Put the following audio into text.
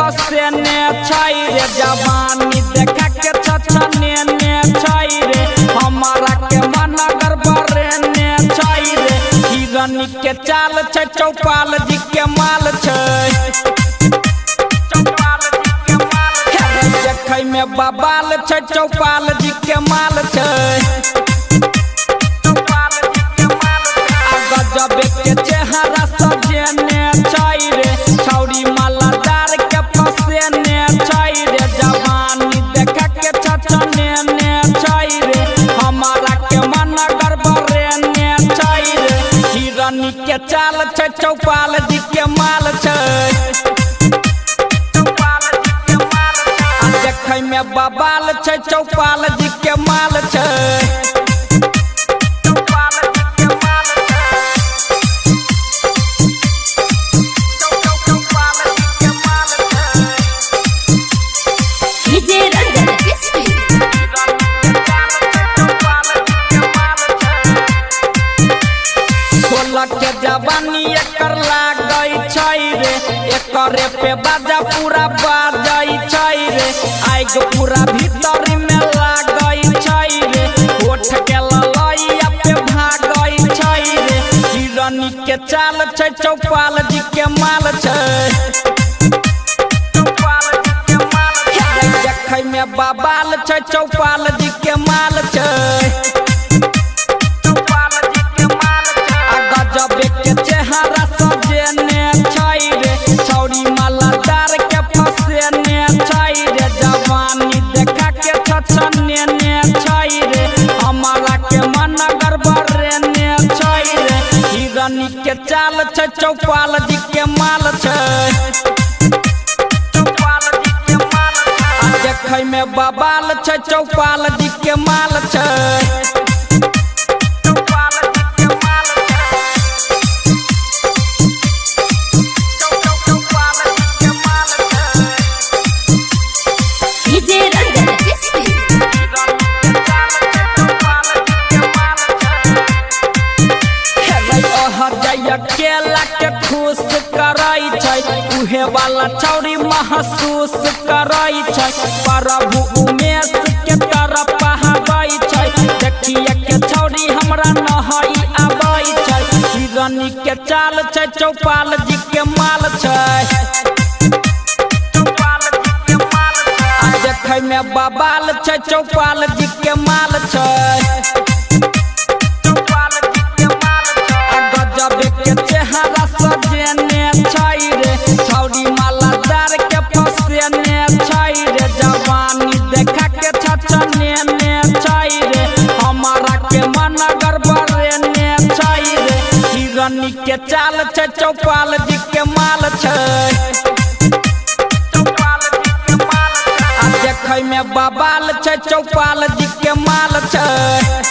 कसे ने छाई रे जवानी देखा के छछने ने छाई रे हमारा के मन गड़बड़े ने छाई रे हिरनी के चाल छै चौपाल जी के माल छै देखै में बबाल छै चौपाल जी के माल छै गजब के चेहरा सजेने छाई रे छौरी मालादार के फसेने छाई रे जवानी देखा के छछने ने छाई रे हमारा के मन गड़बड़े ने छाई रे हिरनी के चाल छै चौपाल जी के माल छै देखै में बबाल छै चौपाल जी के माल छै के जवानी एकर लागै छै रे एकरे पे बाजा पूरा बाजै छै रे आइग पूरा भीतर में लागै छै रे होठ के ललैया पे भागै छै रे हिरनी के चाल छै चौपाल जी के माल छै देखै में बबाल छै चौपाल जी के माल छै के चेहरा सजेने छाई रे छौरी मालादार के फसेने छाई रे जवानी देखा के छछने ने छाई रे हमारा के मन गड़बड़े ने छाई रे हिरनी के चाल छै चौपाल जी के माल छै देखै में बबाल छै चौपाल जी के माल छै केला के खुश कराई छै उहे वाला छौरी महसूस कराई छै प्रभु उमेश के तरफ पहाबै छै देखिए के छौरी हमरा नहई आबै छै हिरनी के चाल छै चौपाल जी के माल छै देखै में बबाल छै चौपाल जी के माल छै के चेहरा सजेने छाई रे छौरी मालादार के फसेने छाई रे जवानी देखा के छछने ने छाई रे हमारा के मन गड़बड़े ने छाई रे हिरनी के चाल छै चौपाल जी के माल छै देखै में बबाल छै चौपाल जी के माल छै।